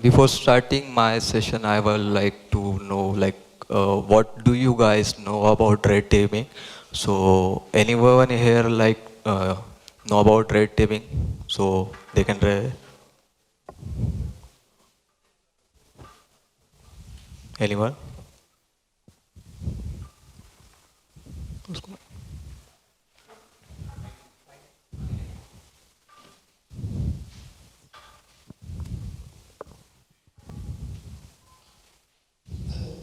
Before starting my session, I would like to know, what do you guys know about red teaming? So, anyone here know about red teaming? So they can. Anyone? Hello.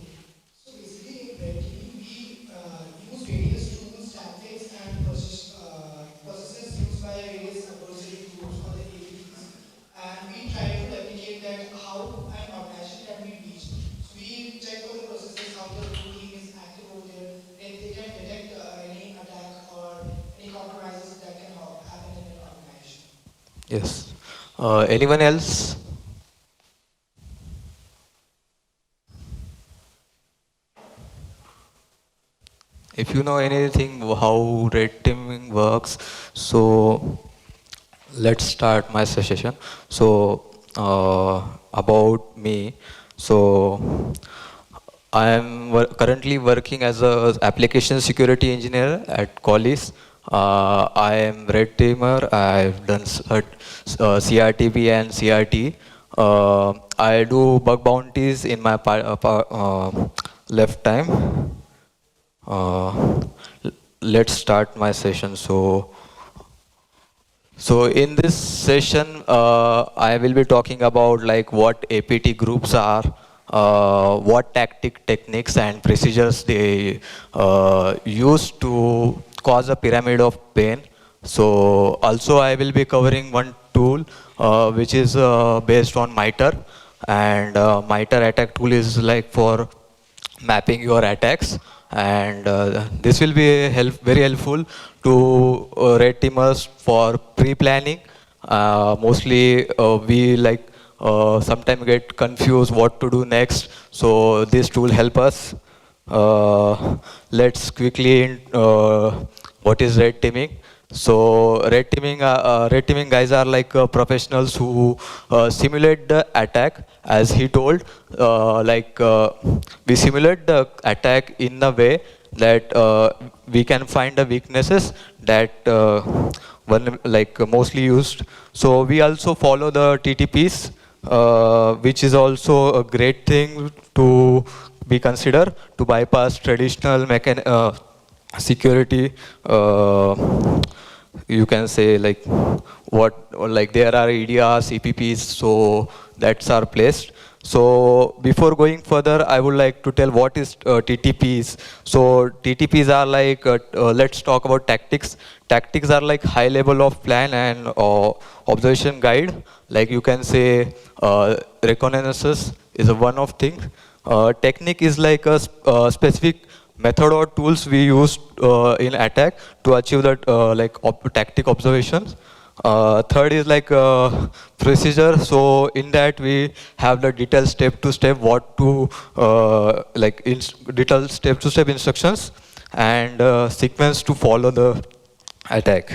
So basically in red teaming, we use various tools, templates, and processes used by various adversary groups or the APTs, and we try to replicate that how an organization can be breached. So we check for the processes, how the blue team is active over there, if they can detect any attack or any compromises that can happen in an organization. Yes. Anyone else? If you know anything how red teaming works, so let's start my session. So about me, so I am currently working as a application security engineer at Qualys. I am red teamer. I've done CRTB and CRT. I do bug bounties in my left time. Uh, let's start my session. So in this session, I will be talking about like what APT groups are, what techniques and procedures they use to cause a pyramid of pain. So also I will be covering one tool which is based on MITRE, and MITRE attack tool is like for mapping your attacks, and this will be very helpful to red teamers for pre-planning. Mostly we sometimes get confused what to do next, so this tool help us. Let's quickly what is red teaming. So red teaming guys are like professionals who simulate the attack. As he told, we simulate the attack in a way that we can find the weaknesses that mostly used. So we also follow the TTPs, which is also a great thing to be considered to bypass traditional security. You can say like there are EDRs, EPPs, so that's our place. So before going further, I would like to tell what is TTPs. So TTPs are let's talk about tactics. Tactics are like high level of plan and observation guide. Like you can say reconnaissance is a one of thing. Technique is like a specific method or tools we use in attack to achieve that tactic observations. Third is like procedure. So in that we have the detailed step to step what to detailed step to step instructions and sequence to follow the attack.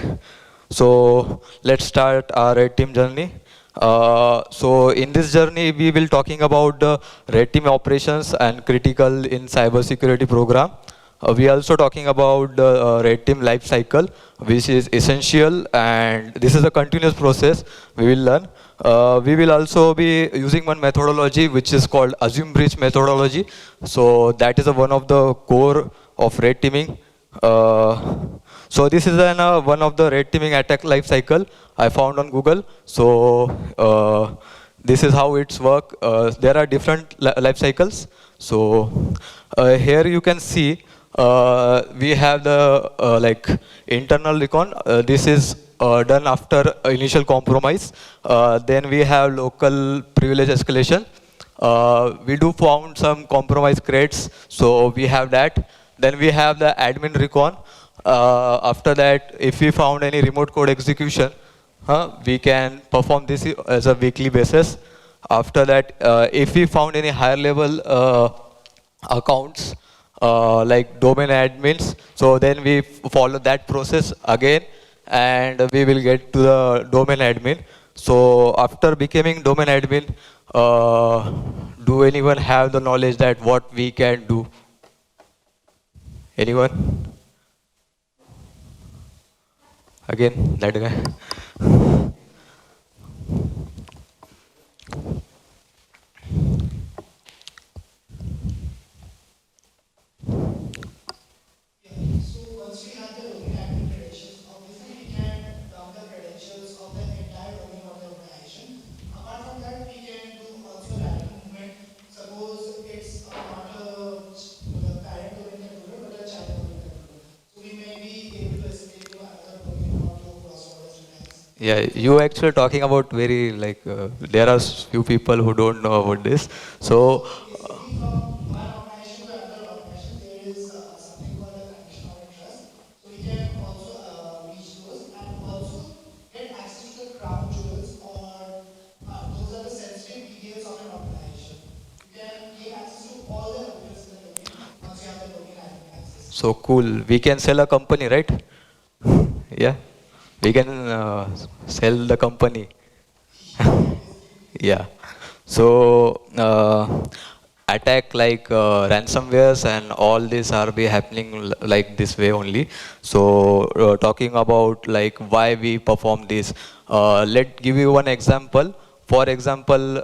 So let's start our red team journey. So in this journey, we will talking about the red team operations and critical in cybersecurity program. We are also talking about the red team life cycle, which is essential, and this is a continuous process we will learn. We will also be using one methodology which is called assume breach methodology. So that is one of the core of red teaming. So this is one of the red teaming attack life cycle I found on Google. So this is how it's work. There are different life cycles. So here you can see we have the internal recon. This is done after initial compromise. Then we have local privilege escalation. We do found some compromise crates, so we have that. Then we have the admin recon. After that, if we found any remote code execution, we can perform this as a weekly basis. After that, if we found any higher level accounts like domain admins, so then we follow that process again, and we will get to the domain admin. So after becoming domain admin, do anyone have the knowledge that what we can do? Anyone? Again, that guy. Yeah. So once we have the domain admin credentials, obviously we can dump the credentials of the entire domain of the organization. Apart from that, we can do also lateral movement. Suppose it's not the parent domain controller, but a child domain controller. So we may be able to escalate to another domain or to cross borders attacks. Yeah, you actually talking about very there are few people who don't know about this. So So basically, from one organization to another organization, there is something called a condition of interest. So we can also reach those and also get access to the crown jewels, or those are the sensitive details of an organization. You can gain access to all the documents in the domain once you have the domain admin access. so cool. We can sell a company, right? Yeah, we can sell the company. Yeah, basically. Yeah. So attack like ransomwares and all this are be happening like this way only. So talking about like why we perform this. Let give you one example. For example,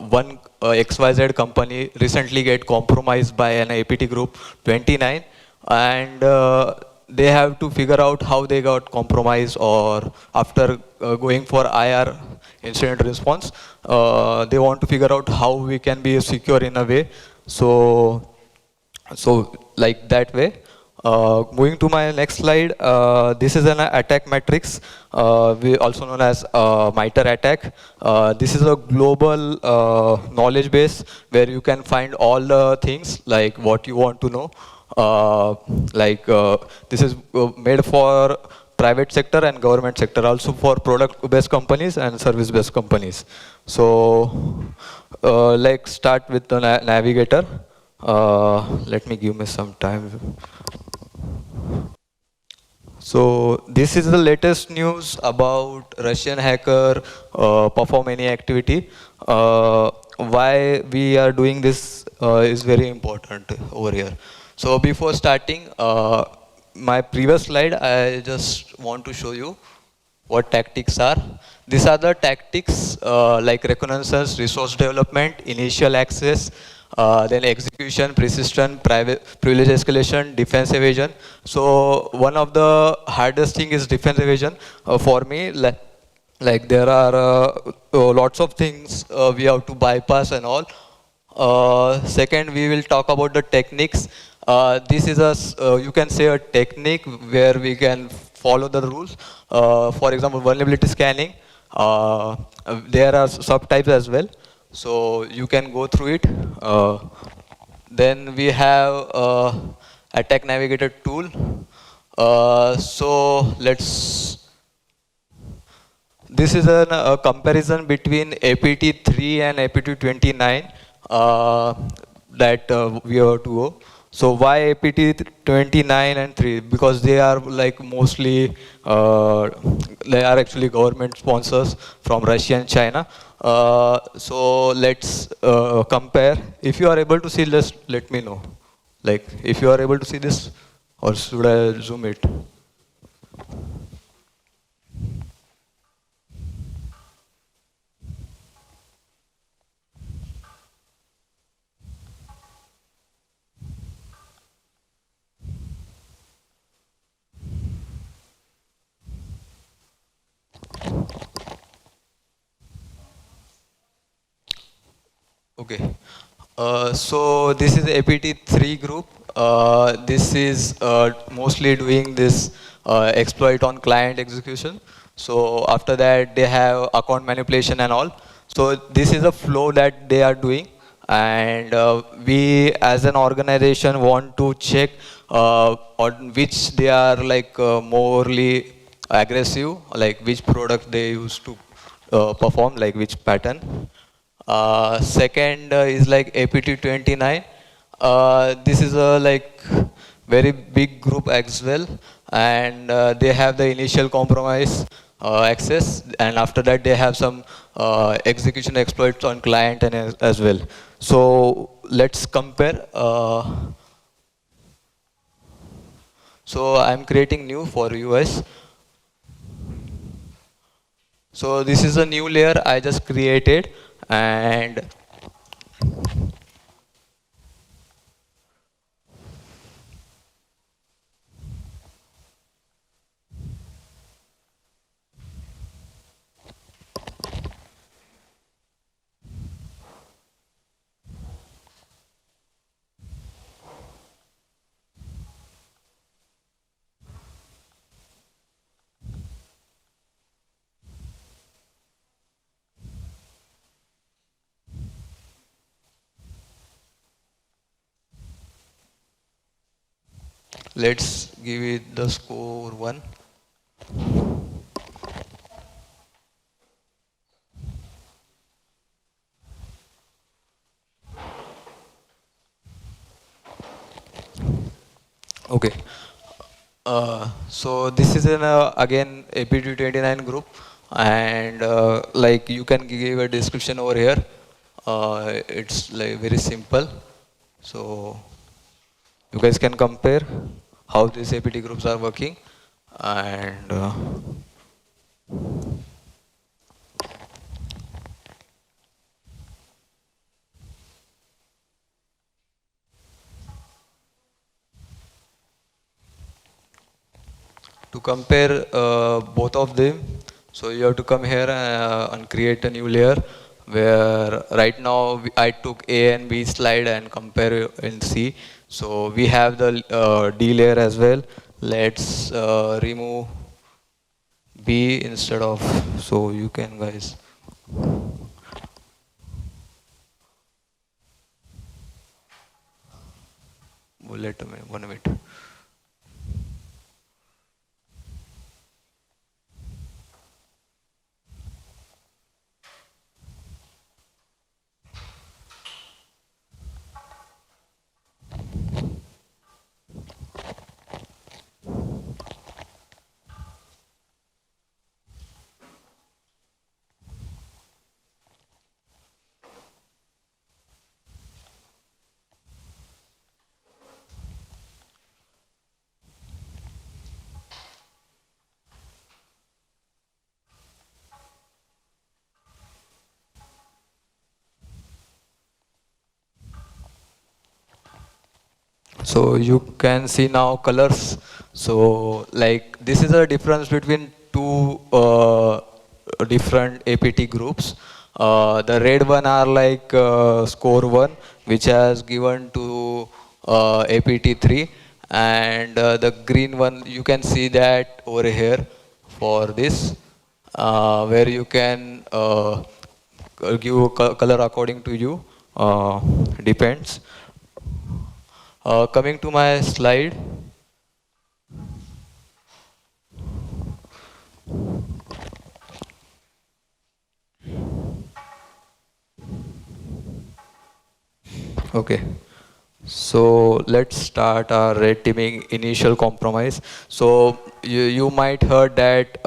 one XYZ company recently get compromised by an APT group 29, and they have to figure out how they got compromised, or after going for IR, incident response, they want to figure out how we can be secure in a way. So so like that way. Moving to my next slide, this is an attack matrix, we also known as MITRE attack. This is a global knowledge base where you can find all the things like what you want to know. Uh, this is made for private sector and government sector, also for product-based companies and service-based companies. So, like start with the Navigator. Let me give me some time. So this is the latest news about Russian hacker perform any activity. Why we are doing this is very important over here. So before starting, my previous slide, I just want to show you what tactics are. These are the tactics like reconnaissance, resource development, initial access, then execution, persistent, private, privilege escalation, defense evasion. So one of the hardest thing is defense evasion for me. Like there are lots of things we have to bypass and all. Second, we will talk about the techniques. This is you can say a technique where we can follow the rules. For example, vulnerability scanning. There are subtypes as well, so you can go through it. Then we have attack navigator tool. So let's this is a comparison between APT3 and APT29 that we have to go. So why APT29 and 3? Because they are like mostly, they are actually government sponsors from Russia and China. So let's compare. If you are able to see this, let me know. Like if you are able to see this, or should I zoom it? Okay. So this is APT3 group. This is mostly doing this exploit on client execution. So after that, they have account manipulation and all. So this is a flow that they are doing, and we as an organization want to check on which they are like morely aggressive, like which product they used to perform, like which pattern. Second is like APT29. This is a like very big group as well, and they have the initial compromise. access, and after that they have some execution exploits on client and as well. So let's compare. So I'm creating new for US. So this is a new layer I just created, and let's give it the score 1. Okay. So this is an again APT29 group, and like you can give a description over here. It's like very simple. So you guys can compare how these APT groups are working, and to compare both of them, so you have to come here and create a new layer where right now I took A and B slide and compare in C. So we have the D layer as well. Let's remove B instead of, so you can guys. Let me 1 minute. So you can see now colors. So like this is a difference between two different APT groups. The red one are like score 1, which has given to APT3, and the green one you can see that over here for this, where you can give color according to you. Depends. Coming to my slide. Okay. So let's start our red teaming initial compromise. So you might heard that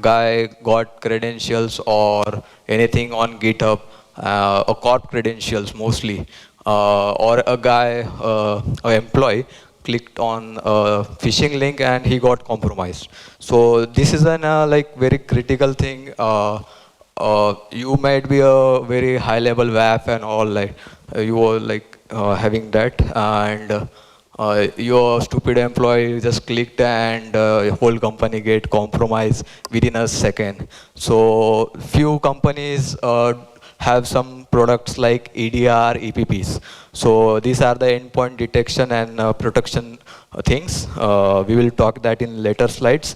guy got credentials or anything on GitHub, or corp credentials mostly, or a guy, a employee clicked on a phishing link and he got compromised. So this is an like very critical thing. You might be a very high level WAF and all, like you are like having that, and your stupid employee just clicked and whole company get compromised within a second. So few companies have some products like EDR, EPPs. So these are the endpoint detection and protection things. We will talk that in later slides.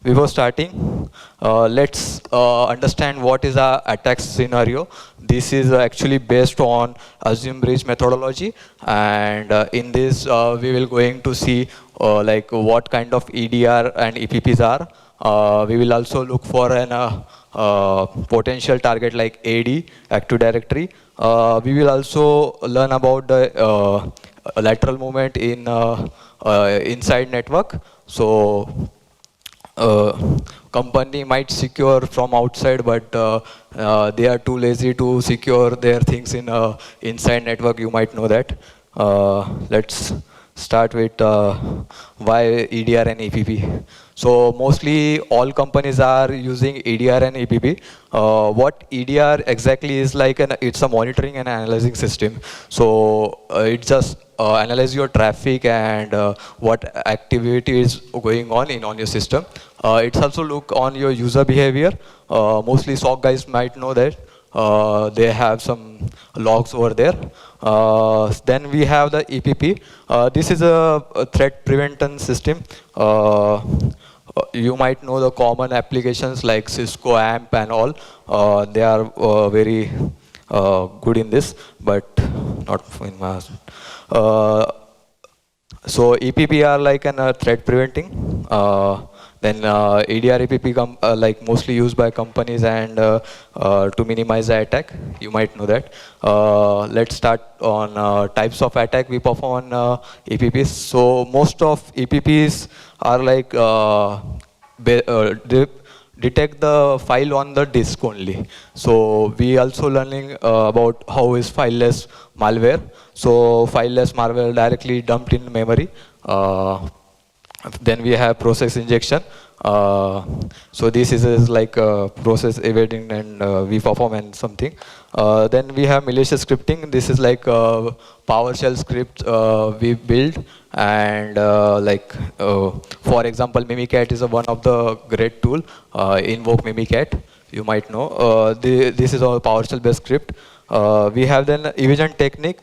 Before starting, let's understand what is our attack scenario. This is actually based on assume breach methodology, and in this we will going to see like what kind of EDR and EPPs are. We will also look for an potential target like AD, Active Directory. We will also learn about the lateral movement in inside network. So company might secure from outside, but they are too lazy to secure their things in inside network. You might know that. Let's start with why EDR and EPB. So mostly all companies are using EDR and EPB. What EDR exactly is like, it's a monitoring and analyzing system. So it just analyze your traffic and what activity is going on your system. It's also look on your user behavior. Mostly SOC guys might know that. They have some logs over there. Then we have the EPP. This is a threat prevention system. You might know the common applications like Cisco AMP and all. They are very good in this, but not in my husband. So EPP are like an threat preventing. Then EDR EPP like mostly used by companies and to minimize the attack. You might know that. Let's start on types of attack we perform on EPPs. So most of EPPs are like they detect the file on the disk only. So we also learning about how is fileless malware. So fileless malware directly dumped in memory. Then we have process injection. So this is like process evading and we perform and something. Then we have malicious scripting. This is like PowerShell script we build, and for example, Mimicat is one of the great tool. Invoke Mimicat, you might know. This is a PowerShell based script. We have then evasion technique.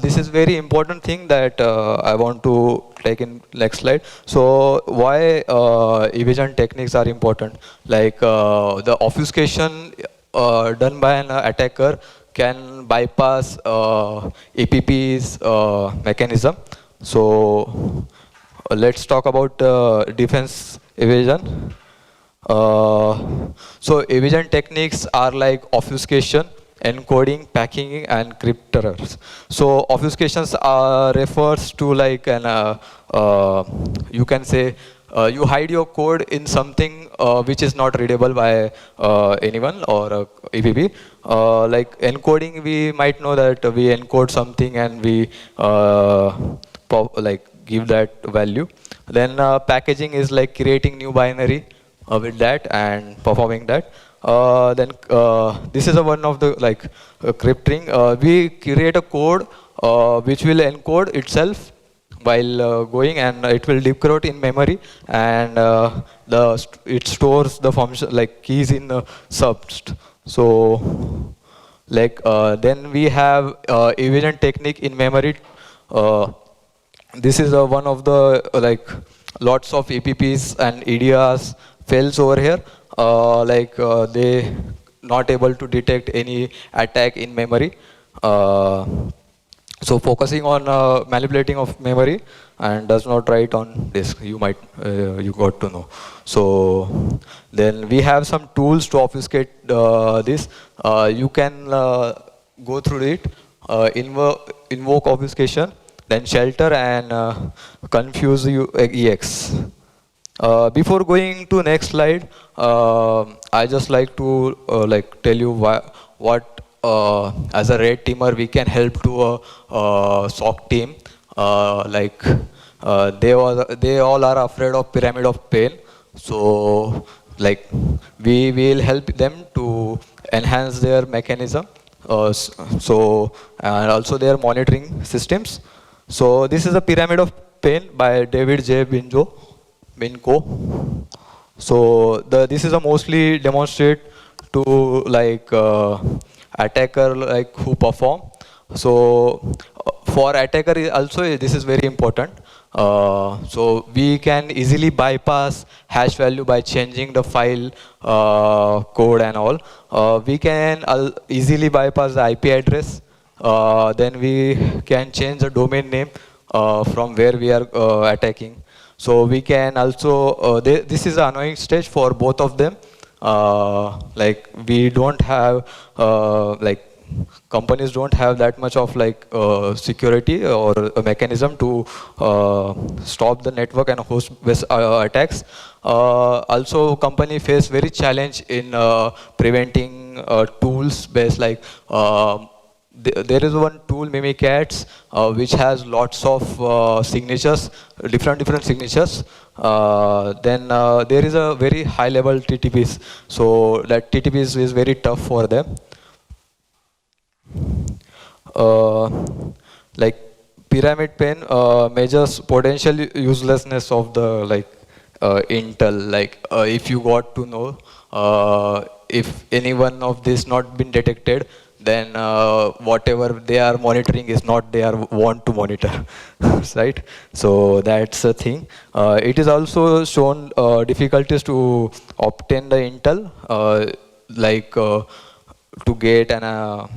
This is very important thing that I want to take in next slide. So why evasion techniques are important? Like the obfuscation done by an attacker can bypass EPP's mechanism. So let's talk about defense evasion. So evasion techniques are like obfuscation, encoding, packing, and crypters. So obfuscations refers to like an you can say you hide your code in something which is not readable by anyone or EPP. Like encoding, we might know that we encode something and we like give that value. Then packaging is like creating new binary with that and performing that. Then this is one of the like crypting. We create a code which will encode itself while going, and it will decrypt in memory, and it stores the function like keys in the subst. So like then we have evasion technique in memory. This is one of the like lots of EPPs and EDRs fails over here. They not able to detect any attack in memory. So focusing on manipulating of memory and does not write on disk. You might you got to know. So then we have some tools to obfuscate this. You can go through it. Invoke obfuscation, then shelter and confuse you ex. Before going to next slide, I just like to like tell you what as a red teamer we can help to a SOC team. They all are afraid of pyramid of pain. So like we will help them to enhance their mechanism. And also their monitoring systems. So this is a pyramid of pain by David J. Binko. So this is a mostly demonstrate to like attacker like who perform. So for attacker also this is very important. So we can easily bypass hash value by changing the file code and all. We can easily bypass the IP address. Then we can change the domain name from where we are attacking. So we can also, this is an annoying stage for both of them. Like we don't have like companies don't have that much of like security or a mechanism to stop the network and host based attacks. Also, company face very challenge in preventing tools based like there is one tool Mimikatz which has lots of signatures, different signatures. Then there is a very high level TTPs, so that TTPs is very tough for them. uh, like pyramid pen measures potential uselessness of the like intel, like if you got to know if any one of this not been detected, then whatever they are monitoring is not they are want to monitor. Right, so that's a thing. It is also shown difficulties to obtain the intel, like to get a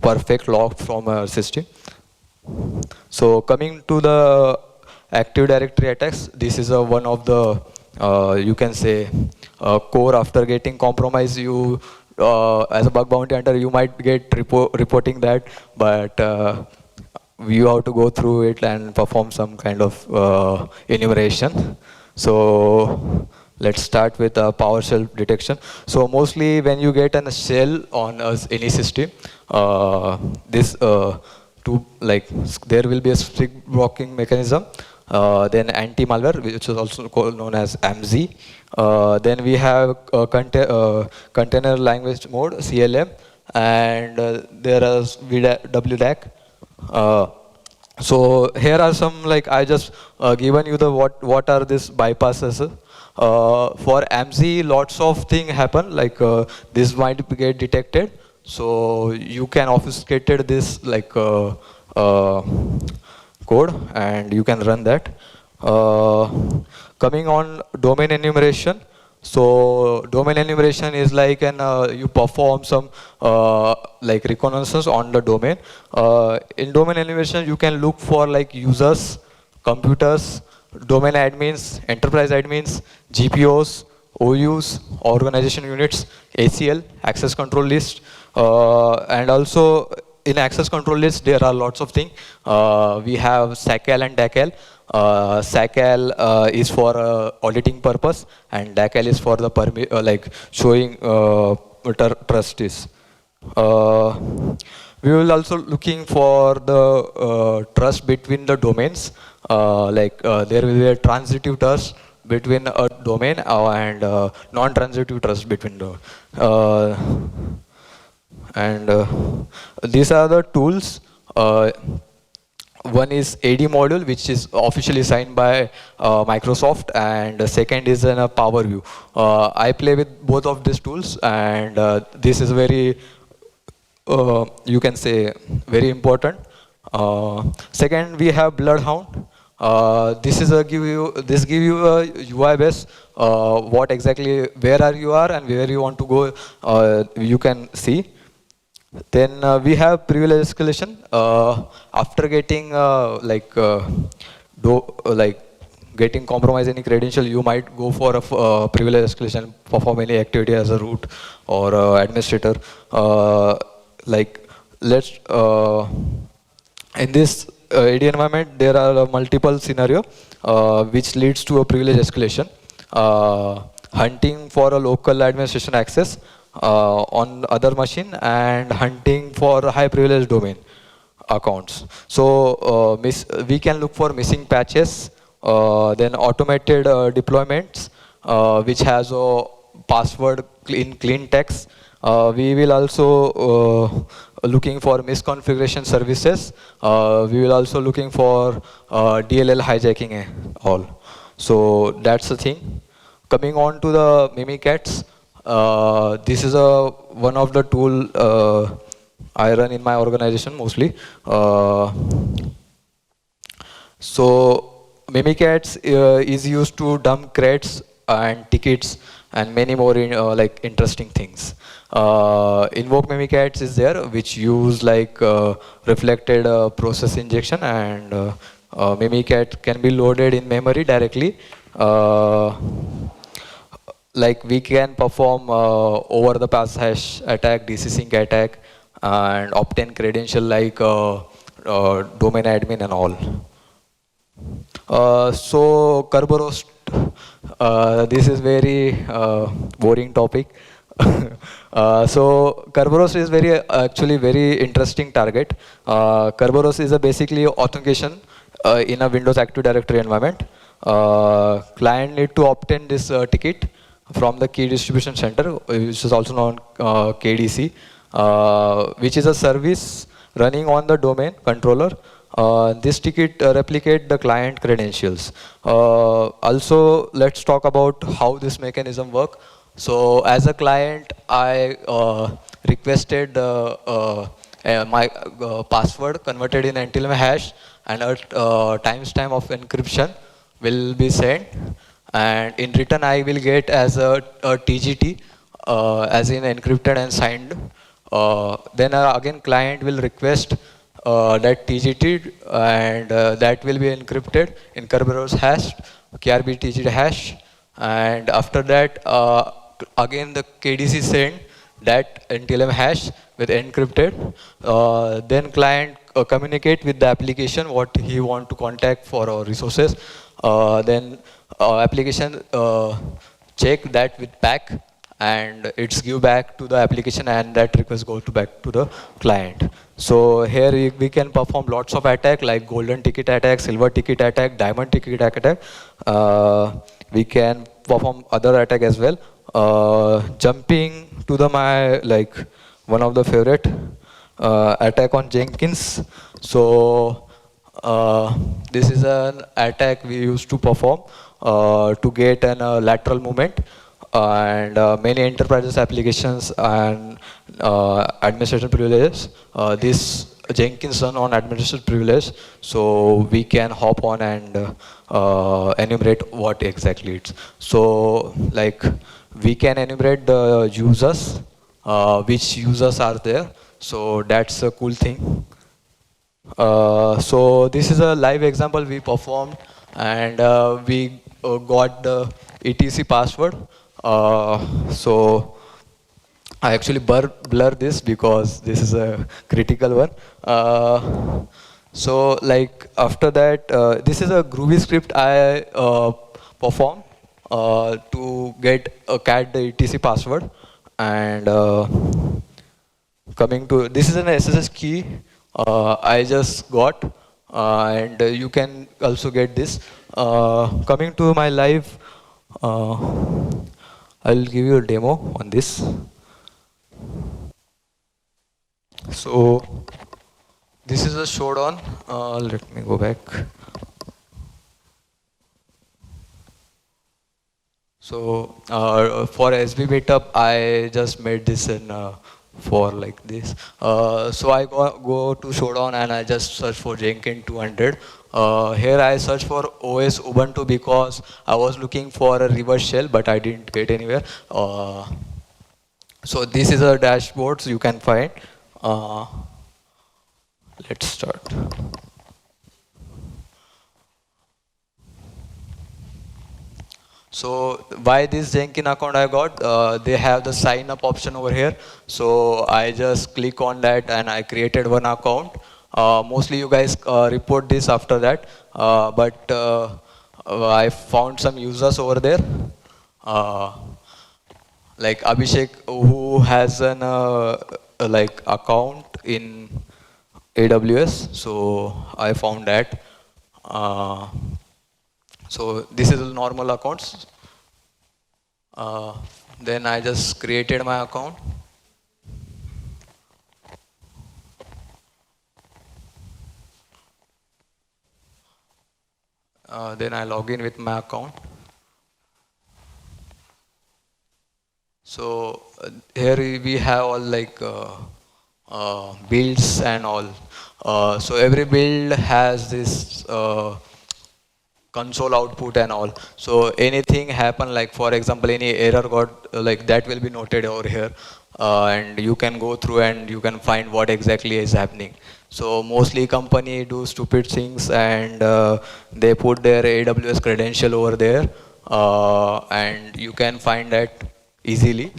perfect log from a system. So coming to the Active Directory attacks, this is one of the you can say core. After getting compromised, you as a bug bounty hunter you might get reporting that, but you have to go through it and perform some kind of enumeration. So let's start with PowerShell detection. So mostly when you get a shell on any system, this to like there will be a strict blocking mechanism. Then anti-malware, which is also called known as AMZ. Then we have container language mode (CLM), and there is WDAC. Uh, so here are some like I just given you the what are these bypasses. For AMZ, lots of things happen like this might get detected. So you can obfuscate this like code and you can run that. Uh, Coming on domain enumeration. So domain enumeration is like an you perform some like reconnaissance on the domain. In domain enumeration, you can look for like users, computers, domain admins, enterprise admins, GPOs, OUs, organization units, ACL, access control list, and also in access control list there are lots of things. We have SACL and DACL. SACL is for auditing purpose, and DACL is for the like showing trustees. Uh, we will also looking for the trust between the domains. There will be a transitive trust between a domain and non-transitive trust between the uh, and these are the tools. One is AD module, which is officially signed by Microsoft, and the second is in a PowerView. I play with both of these tools, and this is very, you can say, very important. Second, we have Bloodhound. This is a give you a UI base. What exactly where are you are and where you want to go. You can see. Then we have privilege escalation. After getting like getting compromised any credential, you might go for a privilege escalation, perform any activity as a root or administrator. Like let's in this AD environment, there are multiple scenario which leads to a privilege escalation. Hunting for a local administration access on other machine and hunting for high privilege domain accounts. So we can look for missing patches, then automated deployments which has a password in clean text. We will also looking for misconfiguration services. We will also looking for DLL hijacking all. So that's the thing. Coming on to the Mimikatz, this is one of the tool I run in my organization mostly. So Mimikatz is used to dump crates and tickets and many more like interesting things. Invoke Mimikatz is there, which use like reflected process injection, and Mimikatz can be loaded in memory directly. Like we can perform over the pass hash attack, DC sync attack, and obtain credential like domain admin and all. So Kerberos, this is very boring topic. So Kerberos is actually very interesting target. Kerberos is a basically authentication in a Windows Active Directory environment. Client need to obtain this ticket from the key distribution center, which is also known KDC, which is a service running on the domain controller. This ticket replicate the client credentials. Also, let's talk about how this mechanism work. So, as a client, I requested my password converted in NTLM hash, and a timestamp of encryption will be sent, and in return I will get as a TGT, as in encrypted and signed. Then again client will request that TGT, and that will be encrypted in Kerberos hash, KRB TGT hash, and after that again the KDC send that NTLM hash with encrypted. Then client communicate with the application what he want to contact for our resources. Then application check that with pack, and it's give back to the application, and that request go to back to the client. So here we can perform lots of attack like golden ticket attack, silver ticket attack, diamond ticket attack. We can perform other attack as well. Jumping to the my like one of the favorite attack on Jenkins. So this is an attack we used to perform to get an lateral movement, and many enterprises applications and administration privileges. This Jenkins run on administration privilege, so we can hop on and enumerate what exactly it's. So like we can enumerate the users, which users are there. So that's a cool thing. So this is a live example we performed, and we got the etc password. So I actually blur this because this is a critical one. So like after that, this is a Groovy script I perform to get a cat the etc password, and coming to this is an SSH key I just got, and you can also get this. Coming to my live, I'll give you a demo on this. So this is a showdown. Let me go back. So for SB meetup, I just made this in for like this. So I go to Showdown and I just search for Jenkins 200. Here I search for OS Ubuntu because I was looking for a reverse shell, but I didn't get anywhere. So this is a dashboard, so you can find. Let's start. So why this Jenkins account I got? They have the sign up option over here. So I just click on that and I created one account. Mostly you guys report this after that, but I found some users over there, like Abhishek, who has an like account in AWS. So I found that. So this is a normal accounts. Then I just created my account. Then I log in with my account. So here we have all like builds and all. So every build has this console output and all. So anything happen, like for example any error got like that will be noted over here, and you can go through and you can find what exactly is happening. So mostly company do stupid things, and they put their AWS credential over there, and you can find that easily.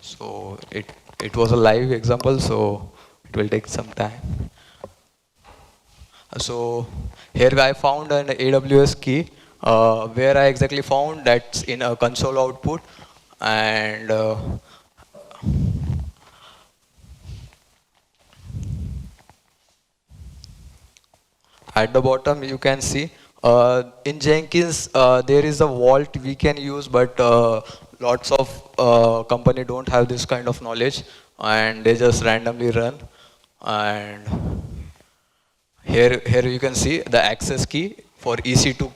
So it was a live example, so it will take some time. So here I found an AWS key where I exactly found that's in a console output, and at the bottom you can see in Jenkins there is a vault we can use, but lots of company don't have this kind of knowledge and they just randomly run. And here you can see the access key for EC2,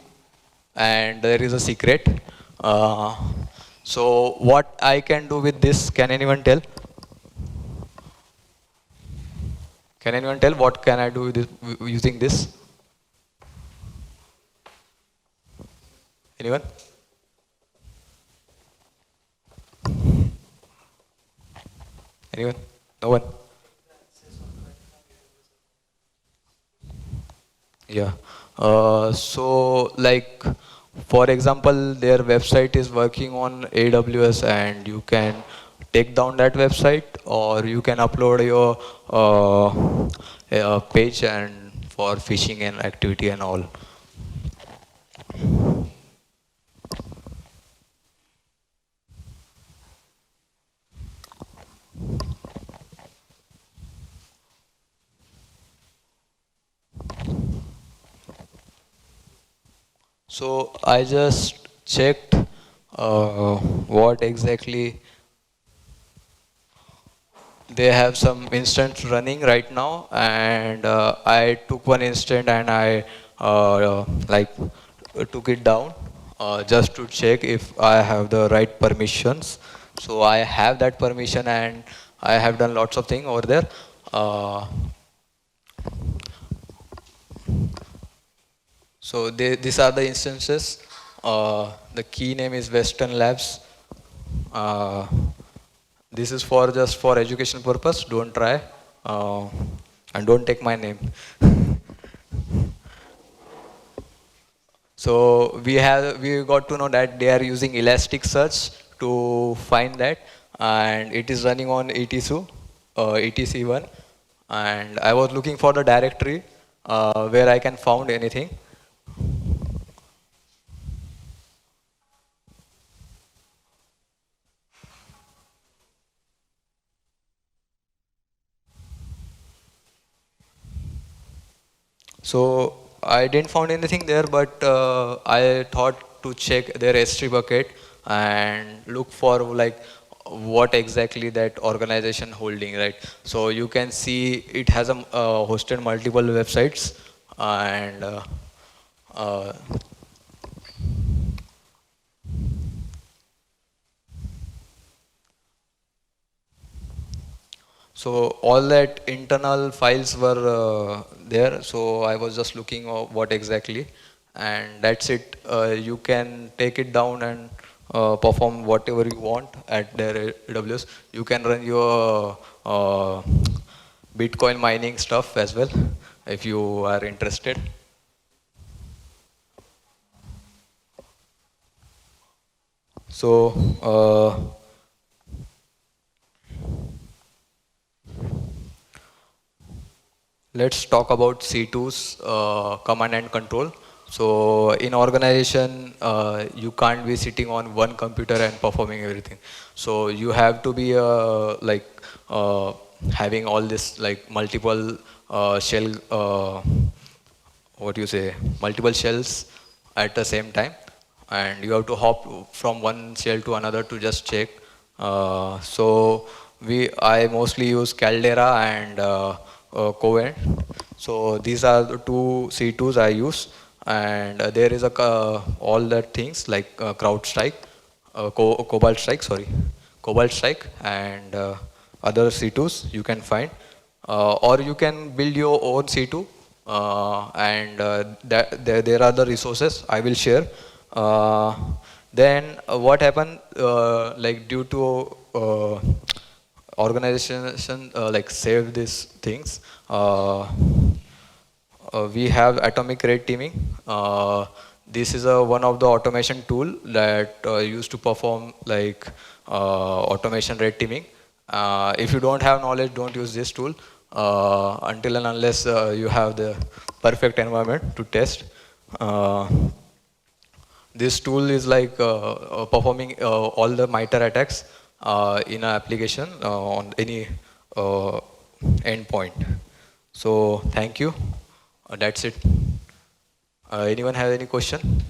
and there is a secret. Uh, so what I can do with this? Can anyone tell? Can anyone tell what can I do with this, using this? Anyone? Anyone? No one? Yeah. So like, for example, their website is working on AWS, and you can take down that website, or you can upload your page and for phishing and activity and all. So I just checked what exactly they have some instance running right now, and I took one instant and I like took it down just to check if I have the right permissions. So I have that permission, and I have done lots of things over there. Uh, so these are the instances. The key name is Western Labs. Uh, this is for just for education purpose. Don't try, and don't take my name. So we got to know that they are using Elasticsearch to find that, and it is running on ETC1, and I was looking for the directory where I can found anything. So I didn't find anything there, but I thought to check their S3 bucket and look for like what exactly that organization holding, right? So you can see it has a hosted multiple websites, and uh, so all that internal files were there. So I was just looking of what exactly, and that's it. You can take it down and perform whatever you want at their AWS. You can run your Bitcoin mining stuff as well if you are interested. So let's talk about C2's command and control. So in organization, you can't be sitting on one computer and performing everything. So you have to be like having all this like multiple shell, what do you say, multiple shells at the same time, and you have to hop from one shell to another to just check. So I mostly use Caldera and Covent. So these are the two C2s I use, and there is a all that things like CrowdStrike, Cobalt Strike, sorry, Cobalt Strike, and other C2s you can find, or you can build your own C2, and there are the resources I will share. Uh, then what happened, like due to organization like save these things. We have atomic red teaming. This is one of the automation tool that used to perform like automation red teaming. If you don't have knowledge, don't use this tool until and unless you have the perfect environment to test. This tool is like performing all the MITRE attacks in an application on any endpoint. So thank you. That's it. Anyone have any question?